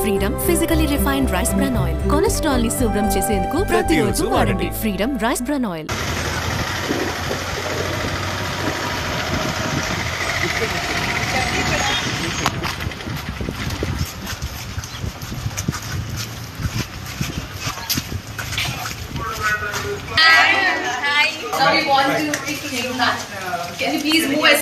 Freedom physically refined rice bran oil cholesterol ని శుభ్రం చేసేందుకు ప్రతిరోజు వాడండి. Freedom rice bran oil. Now we want to do that. Can you please move as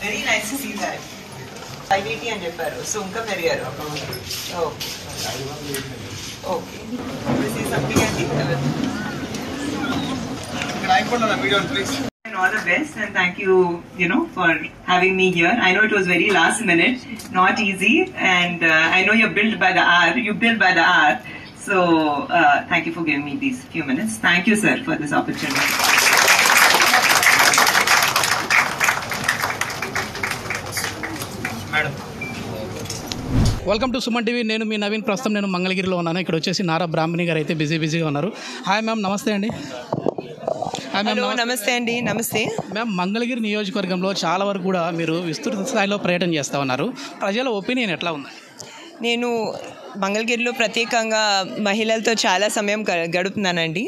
Very nice to see that. 580 and చెప్పారు. So ఇంకా పెరిగారు. Okay. This is something I think. Can I put on a video, please? All the best and thank you, for having me here. I know it was very last minute, not easy, and I know you're built by the hour. You built by the hour. So thank you for giving me these few minutes. Thank you, sir, for this opportunity. Madam. Welcome to Suman TV. నేను మీ నవీన్. ప్రస్తుతం నేను మంగళగిరిలో ఉన్నాను. ఇక్కడ వచ్చేసి నారా బ్రాహ్మణి గారు అయితే బిజీగా ఉన్నారు. హాయ్ మ్యామ్, నమస్తే అండి. హలో, నమస్తే అండి. నమస్తే మ్యామ్. మంగళగిరి నియోజకవర్గంలో చాలా వరకు కూడా మీరు విస్తృత స్థాయిలో పర్యటన చేస్తూ ఉన్నారు. ప్రజల ఒపీనియన్ ఎట్లా ఉంది? నేను మంగళగిరిలో ప్రత్యేకంగా మహిళలతో చాలా సమయం గడుపుతున్నానండి.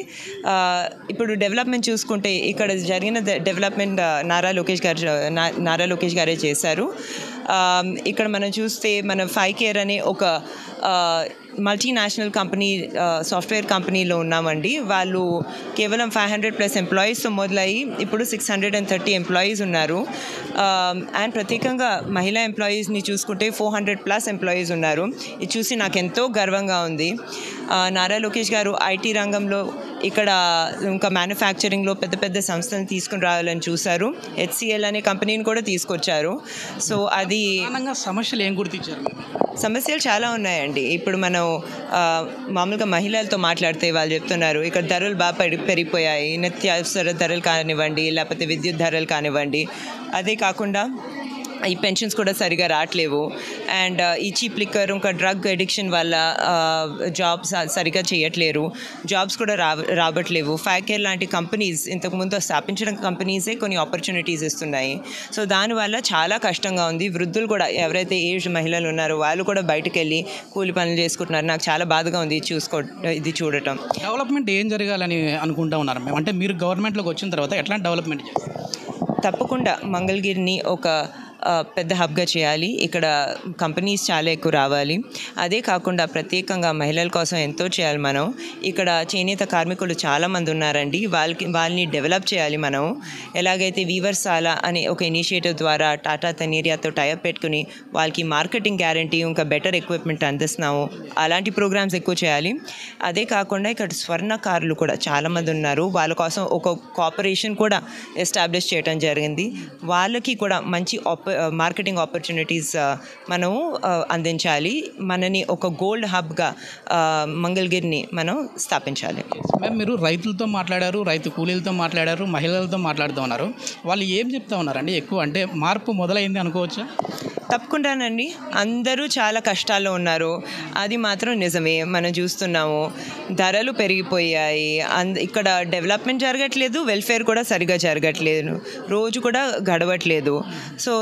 ఇప్పుడు డెవలప్మెంట్ చూసుకుంటే ఇక్కడ జరిగిన డెవలప్మెంట్ నారా లోకేష్ గారే చేశారు. ఇక్కడ మనం చూస్తే మన 5Care అనే ఒక మల్టీనేషనల్ కంపెనీ, సాఫ్ట్వేర్ కంపెనీలో ఉన్నామండి. వాళ్ళు కేవలం 500+ ఎంప్లాయీస్తో మొదలయ్యి ఇప్పుడు 630 ఎంప్లాయీస్ ఉన్నారు. అండ్ ప్రత్యేకంగా మహిళా ఎంప్లాయీస్ని చూసుకుంటే 400+ ఎంప్లాయీస్ ఉన్నారు. ఇది చూసి నాకు ఎంతో గర్వంగా ఉంది. నారా లోకేష్ గారు ఐటీ రంగంలో ఇక్కడ ఇంకా మ్యానుఫ్యాక్చరింగ్లో పెద్ద సంస్థలను తీసుకుని రావాలని చూశారు. HCL అనే కంపెనీని కూడా తీసుకొచ్చారు. సో అది సమస్యలు ఏం గుర్తించారు? సమస్యలు చాలా ఉన్నాయండి. ఇప్పుడు మనం మామూలుగా మహిళలతో మాట్లాడితే వాళ్ళు చెప్తున్నారు ఇక్కడ ధరలు బాగా పెరిగిపోయాయి. నిత్యావసర ధరలు కానివ్వండి, లేకపోతే విద్యుత్ ధరలు కానివ్వండి. అదే కాకుండా ఈ పెన్షన్స్ కూడా సరిగా రావట్లేవు. అండ్ ఈ చీప్ లిక్కర్ ఇంకా డ్రగ్ అడిక్షన్ వల్ల జాబ్స్ సరిగా చేయట్లేరు. జాబ్స్ కూడా రావట్లేవు. 5Care లాంటి కంపెనీస్ ఇంతకుముందు స్థాపించిన కంపెనీసే కొన్ని ఆపర్చునిటీస్ ఇస్తున్నాయి. సో దానివల్ల చాలా కష్టంగా ఉంది. వృద్ధులు కూడా ఎవరైతే ఏజ్ మహిళలు ఉన్నారో వాళ్ళు కూడా బయటకు వెళ్ళి కూలి పనులు చేసుకుంటున్నారు. నాకు చాలా బాధగా ఉంది ఇది చూడటం. డెవలప్మెంట్ ఏం జరగాలని అనుకుంటా ఉన్నారు మేము? అంటే మీరు గవర్నమెంట్లోకి వచ్చిన తర్వాత ఎట్లాంటి డెవలప్మెంట్ చేస్తారు? తప్పకుండా మంగళగిరిని ఒక పెద్ద హబ్గా చేయాలి. ఇక్కడ కంపెనీస్ చాలా ఎక్కువ రావాలి. అదే కాకుండా ప్రత్యేకంగా మహిళల కోసం ఎంతో చేయాలి మనం. ఇక్కడ చేనేత కార్మికులు చాలామంది ఉన్నారండి. వాళ్ళని డెవలప్ చేయాలి మనం. ఎలాగైతే వీవర్సాల అనే ఒక ఇనిషియేటివ్ ద్వారా టాటా తనీరియాతో టైప్ పెట్టుకుని వాళ్ళకి మార్కెటింగ్ గ్యారంటీ ఇంకా బెటర్ ఎక్విప్మెంట్ అందిస్తున్నాము. అలాంటి ప్రోగ్రామ్స్ ఎక్కువ చేయాలి. అదే కాకుండా ఇక్కడ స్వర్ణకారులు కూడా చాలామంది ఉన్నారు. వాళ్ళ కోసం ఒక కార్పొరేషన్ కూడా ఎస్టాబ్లిష్ చేయడం జరిగింది. వాళ్ళకి కూడా మంచి మార్కెటింగ్ ఆపర్చునిటీస్ మనం అందించాలి. మనని ఒక గోల్డ్ హబ్గా మంగళగిరిని మనం స్థాపించాలి. మేము మీరు రైతులతో మాట్లాడారు, రైతు కూలీలతో మాట్లాడారు, మహిళలతో మాట్లాడుతూ ఉన్నారు. వాళ్ళు ఏం చెప్తా ఉన్నారండి? ఎక్కువ అంటే మార్పు మొదలైంది అనుకోవచ్చా? తప్పకుండానండి. అందరూ చాలా కష్టాల్లో ఉన్నారు. అది మాత్రం నిజమే. మనం చూస్తున్నాము ధరలు పెరిగిపోయాయి. ఇక్కడ డెవలప్మెంట్ జరగట్లేదు, వెల్ఫేర్ కూడా సరిగా జరగట్లేదు, రోజు కూడా గడవట్లేదు. సో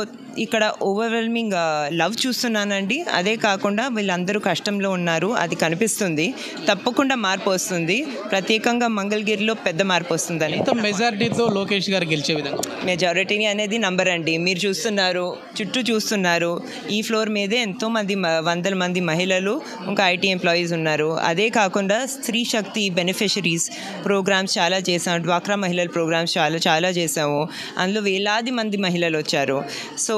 ఇక్కడ ఓవర్వెల్మింగ్ లవ్ చూస్తున్నానండి. అదే కాకుండా వీళ్ళందరూ కష్టంలో ఉన్నారు, అది కనిపిస్తుంది. తప్పకుండా మార్పు వస్తుంది. ప్రత్యేకంగా మంగళగిరిలో పెద్ద మార్పు వస్తుందని. మెజారిటీతో లోకేష్ గారు గెలిచే విధంగా మెజారిటీ అనేది నంబర్ అండి. మీరు చూస్తున్నారు, చుట్టూ చూస్తున్నారు. ఈ ఫ్లోర్ మీదే ఎంతోమంది వందల మంది మహిళలు ఇంకా ఐటీ ఎంప్లాయీస్ ఉన్నారు. అదే కాకుండా స్త్రీ శక్తి బెనిఫిషరీస్ ప్రోగ్రామ్స్ చాలా చేసాము. డ్వాక్రా మహిళల ప్రోగ్రామ్స్ చాలా చేసాము. అందులో వేలాది మంది మహిళలు వచ్చారు. సో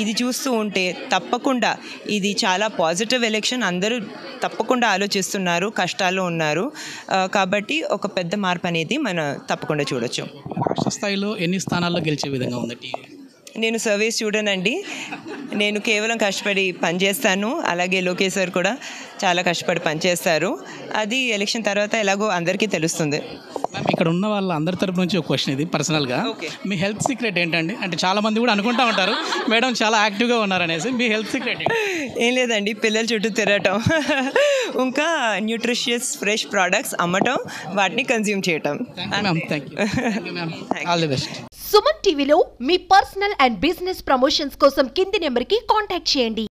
ఇది చూస్తూ ఉంటే తప్పకుండా ఇది చాలా పాజిటివ్ ఎలక్షన్. అందరూ తప్పకుండా ఆలోచిస్తున్నారు, కష్టాల్లో ఉన్నారు. కాబట్టి ఒక పెద్ద మార్పు అనేది మనం తప్పకుండా చూడొచ్చు. రాష్ట్ర స్థాయిలో ఎన్ని స్థానాల్లో గెలిచే విధంగా ఉంది? నేను సర్వేస్ చూడనండి. నేను కేవలం కష్టపడి పనిచేస్తాను, అలాగే లోకేష్ సార్ కూడా చాలా కష్టపడి పనిచేస్తారు. అది ఎలక్షన్ తర్వాత ఎలాగో అందరికీ తెలుస్తుంది. మ్యామ్ ఇక్కడ ఉన్న వాళ్ళ అందరి తరపు నుంచి ఒక క్వశ్చన్ ఇది పర్సనల్గా, మీ హెల్త్ సీక్రెట్ ఏంటండి? అంటే చాలామంది కూడా అనుకుంటా ఉంటారు మేడం చాలా యాక్టివ్గా ఉన్నారనేసి, మీ హెల్త్ సీక్రెట్ ఏం లేదండి, పిల్లల చుట్టూ తిరగటం, ఇంకా న్యూట్రిషియస్ ఫ్రెష్ ప్రోడక్ట్స్ అమ్మటం, వాటిని కన్జ్యూమ్ చేయటం. Ma'am thank you ma'am, all the best. Suman టీవీలో మీ పర్సనల్ అండ్ బిజినెస్ ప్రమోషన్స్ కోసం కింది నెంబర్కి కాంటాక్ట్ చేయండి.